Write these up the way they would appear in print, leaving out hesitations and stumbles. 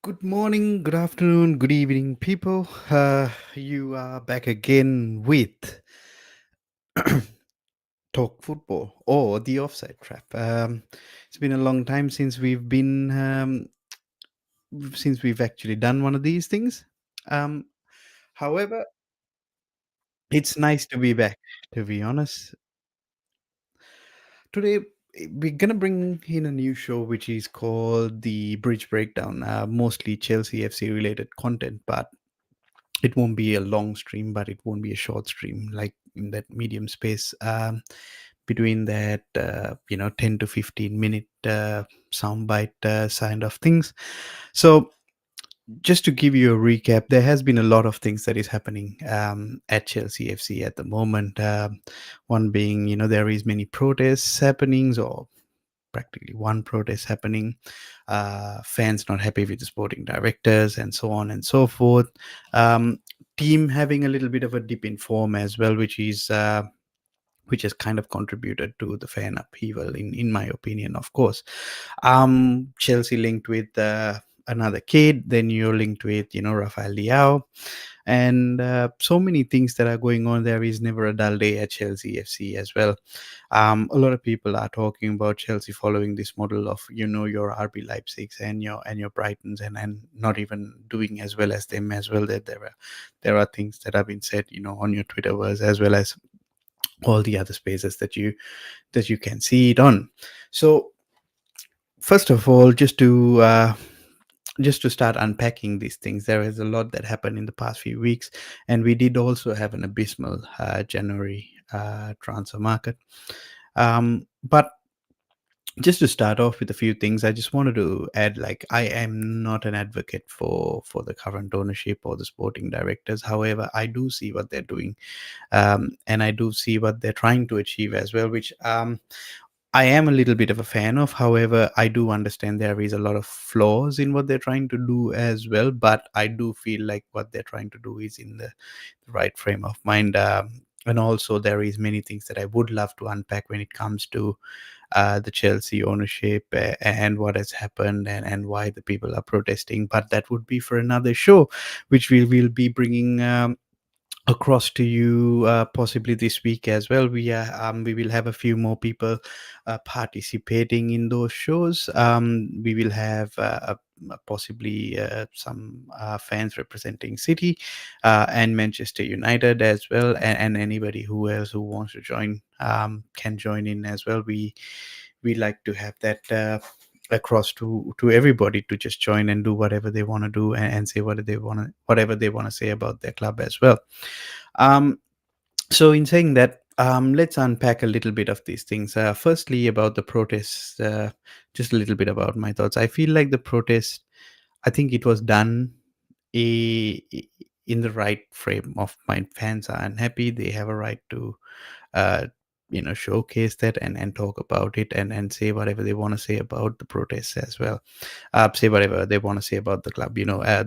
Good morning, good afternoon, good evening, people. You are back again with Talk Football or the Offside Trap. It's been a long time since we've actually done one of these things. Um, However, it's nice to be back. To be honest, today we're gonna bring in a new show which is called the Bridge Breakdown. Mostly Chelsea FC related content, but it won't be a long stream, but it won't be a short stream, like in that medium space between that 10 to 15 minute soundbite kind of things. So just to give you a recap, there has been a lot of things that is happening at Chelsea FC at the moment. One being, there is many protests happenings, or practically one protest happening, fans not happy with the sporting directors, and so on and so forth. Um, Team having a little bit of a dip in form as well, which has kind of contributed to the fan upheaval, in my opinion, of course. Chelsea linked with another kid, then you're linked with Rafael Leao, and so many things that are going on. There is never a dull day at Chelsea FC as well. A lot of people are talking about Chelsea following this model of your RB Leipzigs and your Brightons, and not even doing as well as them as well. That there are things that have been said on your Twitterverse, as well as all the other spaces that you can see it on. So first of all, just to start unpacking these things, there is a lot that happened in the past few weeks, and we did also have an abysmal January transfer market. But just to start off with a few things, I just wanted to add, like, I am not an advocate for the current ownership or the sporting directors. However, I do see what they're doing, and I do see what they're trying to achieve as well, which I am a little bit of a fan of. However, I do understand there is a lot of flaws in what they're trying to do as well. But I do feel like what they're trying to do is in the right frame of mind. And also, there is many things that I would love to unpack when it comes to the Chelsea ownership, and what has happened, and why the people are protesting. But that would be for another show, which we will be bringing across to you possibly this week as well. We will have a few more people participating in those shows. We will have possibly some fans representing City and Manchester United as well, and anybody who else who wants to join can join in as well. We like to have that across to everybody to just join and do whatever they want to do, and say whatever they want to say about their club as well. um, so, in saying that, let's unpack a little bit of these things. Firstly, about the protests, just a little bit about my thoughts. I feel like the protest, I think it was done i- i- in the right frame of mind. Fans are unhappy; they have a right to uh, showcase that, and talk about it, and say whatever they want to say about the protests as well. Say whatever they want to say about the club.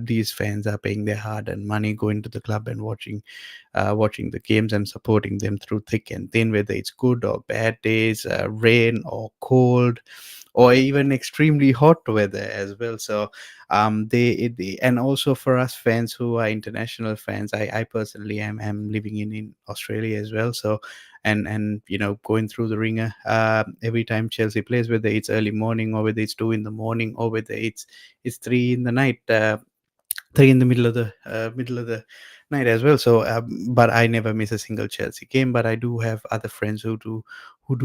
These fans are paying their hard-earned money, going to the club and watching the games and supporting them through thick and thin, whether it's good or bad days, rain or cold, or even extremely hot weather as well. So and also for us fans who are international fans, I personally am living in Australia as well. So and going through the ringer every time Chelsea plays, whether it's early morning, or whether it's 2 in the morning, or whether it's 3 in the night, 3 in the middle of the night as well. So but I never miss a single Chelsea game. But I do have other friends who do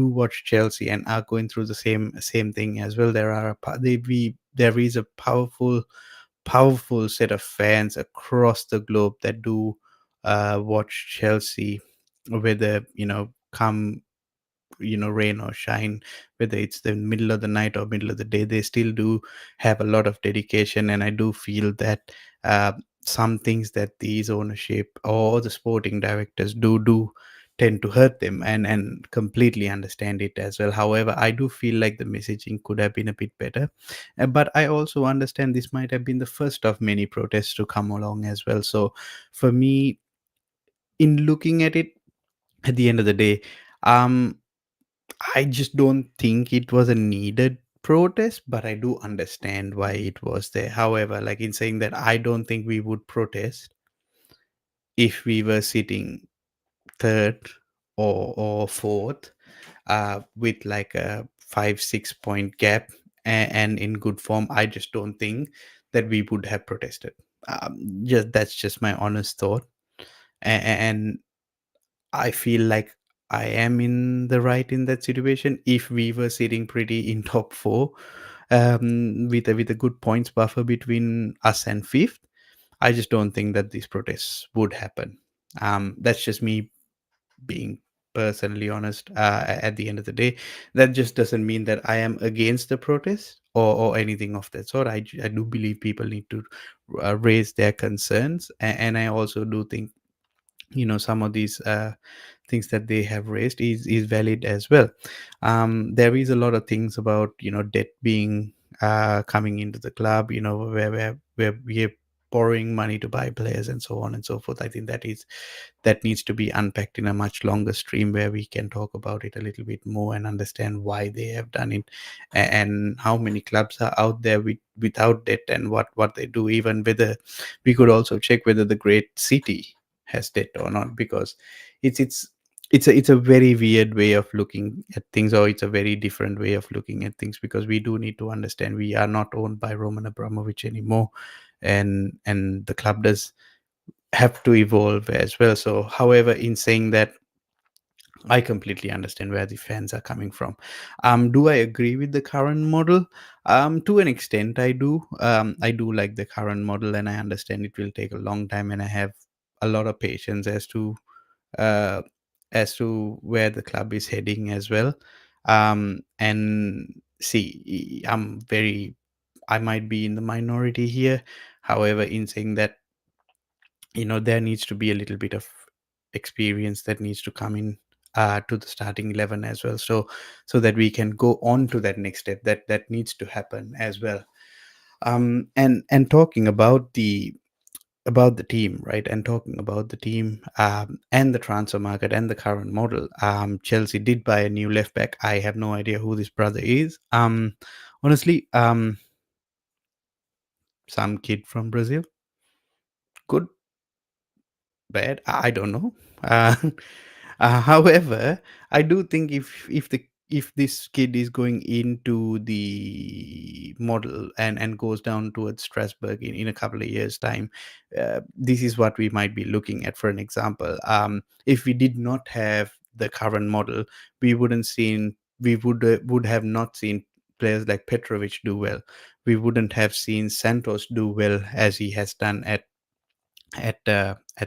watch Chelsea and are going through the same thing as well. There is a powerful set of fans across the globe that do watch Chelsea, whether come rain or shine, whether it's the middle of the night or middle of the day. They still do have a lot of dedication, and I do feel that uh, some things that these ownership or the sporting directors do tend to hurt them, and completely understand it as well. However, I do feel like the messaging could have been a bit better. But I also understand this might have been the first of many protests to come along as well. So for me, in looking at it, at the end of the day, um I just don't think it was a needed protest, but I do understand why it was there. However, like in saying that, I don't think we would protest if we were sitting third or fourth, with like a 5 6 point gap, and in good form. I just don't think that we would have protested. Just that's just my honest thought. And I feel like I am in the right in that situation. If we were sitting pretty in top four, with a good points buffer between us and fifth, I just don't think that these protests would happen. That's just me being personally honest. At the end of the day, that just doesn't mean that I am against the protest or anything of that sort. I do believe people need to raise their concerns, and I also do think, some of these things that they have raised is valid as well. There is a lot of things about, debt being coming into the club, where we are borrowing money to buy players and so on and so forth. I think that needs to be unpacked in a much longer stream, where we can talk about it a little bit more and understand why they have done it, and how many clubs are out there without debt, and what they do. Even whether we could also check whether the great city has debt or not, because it's it's it's a very weird way of looking at things, or it's a very different way of looking at things, because we do need to understand we are not owned by Roman Abramovich anymore, and the club does have to evolve as well. So, however, in saying that, I completely understand where the fans are coming from. Do I agree with the current model? To an extent, I do. I do like the current model, and I understand it will take a long time, and I have a lot of patience uh, as to where the club is heading as well. And see, I might be in the minority here. However, in saying that, there needs to be a little bit of experience that needs to come in to the starting 11 as well, so that we can go on to that next step that needs to happen as well. And talking about the team, right, and talking about the team, and the transfer market and the current model. Chelsea did buy a new left back. I have no idea who this brother is. Honestly, some kid from Brazil. Good, bad, I don't know. uh, However, I do think if this kid is going into the model and goes down towards Strasbourg in a couple of years' time, this is what we might be looking at. For an example, if we did not have the current model, we would have not seen players like Petrovic do well. We wouldn't have seen Santos do well as he has done at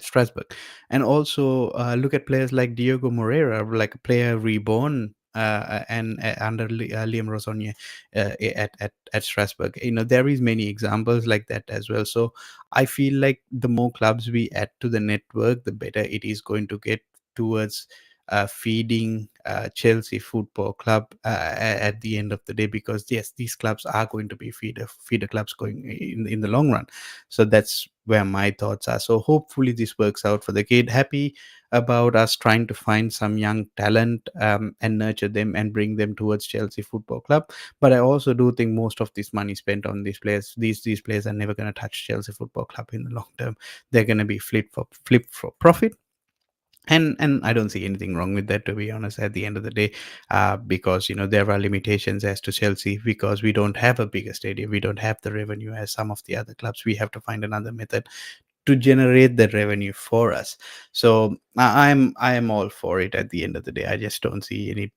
Strasbourg, and also look at players like Diego Moreira, like a player reborn, and under Liam Rosonier, at Strasbourg. There is many examples like that as well. So I feel like the more clubs we add to the network, the better it is going to get towards feeding Chelsea Football Club at the end of the day, because yes, these clubs are going to be feeder clubs going in the long run. So that's where my thoughts are. So hopefully this works out for the kid. Happy about us trying to find some young talent, and nurture them and bring them towards Chelsea Football Club. But I also do think most of this money spent on these players are never going to touch Chelsea Football Club in the long term. They're going to be flipped for profit, and I don't see anything wrong with that, to be honest, at the end of the day. Because there are limitations as to Chelsea, because we don't have a bigger stadium, we don't have the revenue as some of the other clubs. We have to find another method to generate the revenue for us. So I am all for it at the end of the day. I just don't see any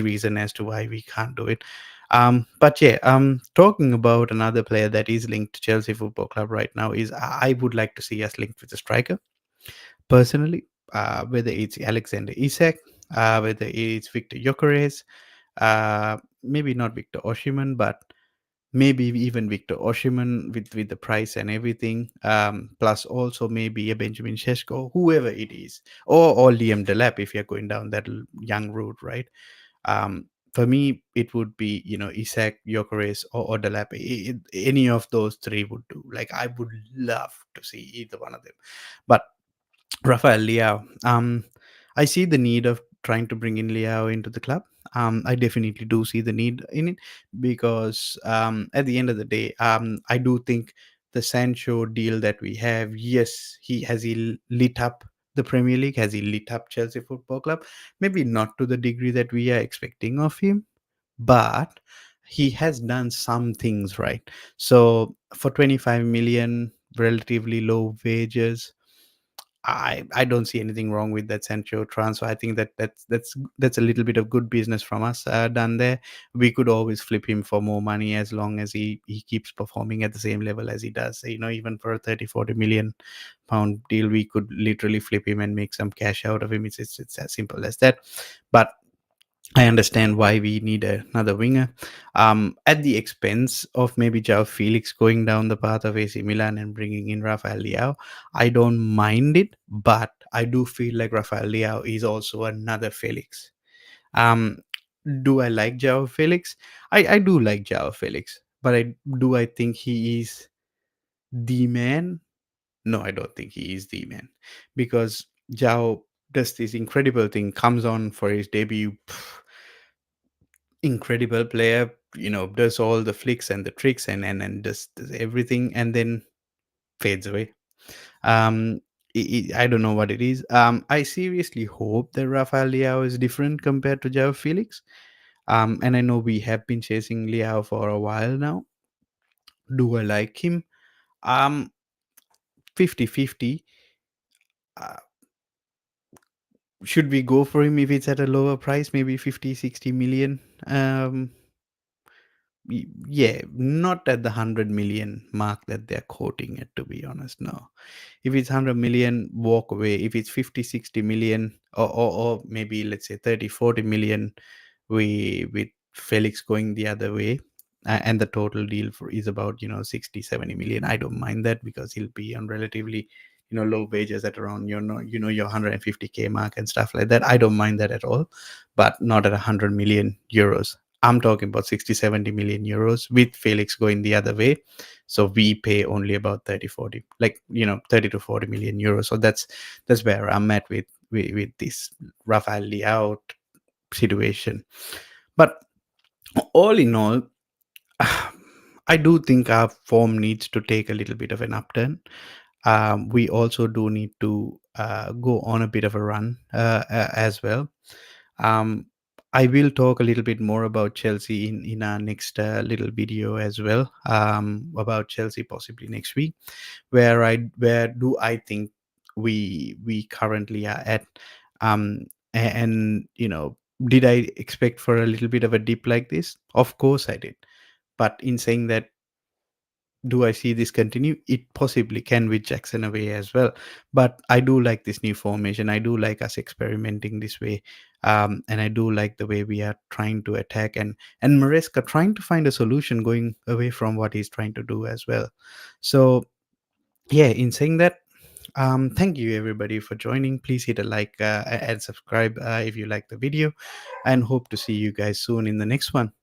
reason as to why we can't do it. But yeah, talking about another player that is linked to Chelsea Football Club right now, is I would like to see us linked with a striker personally, whether it's Alexander Isak, whether it's Victor Gyökeres, maybe not Victor Osimhen, but maybe even Victor Osimhen with the price and everything, plus also maybe a Benjamin Sesko, whoever it is, or Liam Delap if you're going down that young route, right? For me, it would be Isak, Gyökeres, or Delap. Any of those three would do. Like, I would love to see either one of them, but Rafael Leao. I see the need of trying to bring in Liao into the club. I definitely do see the need in it because at the end of the day, I do think the Sancho deal that we have, yes, he lit up the Premier League, has he lit up Chelsea Football Club? Maybe not to the degree that we are expecting of him, but he has done some things right. So for 25 million, relatively low wages, I don't see anything wrong with that Sancho transfer. I think that's a little bit of good business from us done there. We could always flip him for more money as long as he keeps performing at the same level as he does. You know, even for a 30-40 million pound deal, we could literally flip him and make some cash out of him. It's as simple as that. But I understand why we need another winger. At the expense of maybe Joao Felix going down the path of AC Milan and bringing in Rafael Leao, I don't mind it, but I do feel like Rafael Leao is also another Felix. Um, do I like Joao Felix? I do like Joao Felix, but I think he is the man? No, I don't think he is the man because Joao does this incredible thing, comes on for his debut. Incredible player, does all the flicks and the tricks and does everything and then fades away. um I don't know what it is. I seriously hope that Rafael Leao is different compared to Joao Felix. And I know we have been chasing Leao for a while now. Do I like him? 50-50. uh, should we go for him if it's at a lower price, maybe 50-60 million? Yeah, not at the 100 million mark that they're quoting it, to be honest. No. If it's 100 million, walk away. If it's 50-60 million, or maybe let's say 30-40 million, we with Felix going the other way, and the total deal is about 60-70 million, I don't mind that because he'll be on relatively low wages at around your 150k mark and stuff like that. I don't mind that at all, but not at 100 million euros. I'm talking about 60-70 million euros with Felix going the other way. So we pay only about 30-40, like 30-40 million euros. So that's where I'm at with this Rafael Leao situation. But all in all, I do think our form needs to take a little bit of an upturn. We also do need to go on a bit of a run as well. um, I will talk a little bit more about Chelsea in our next little video as well, about Chelsea possibly next week, where do I think we currently are at. And did I expect for a little bit of a dip like this? Of course I did. But in saying that, do I see this continue? It possibly can with Jackson away as well. But I do like this new formation. I do like us experimenting this way. And I do like the way we are trying to attack, and Maresca trying to find a solution going away from what he's trying to do as well. So yeah, in saying that, thank you everybody for joining. Please hit a like and subscribe if you like the video, and hope to see you guys soon in the next one.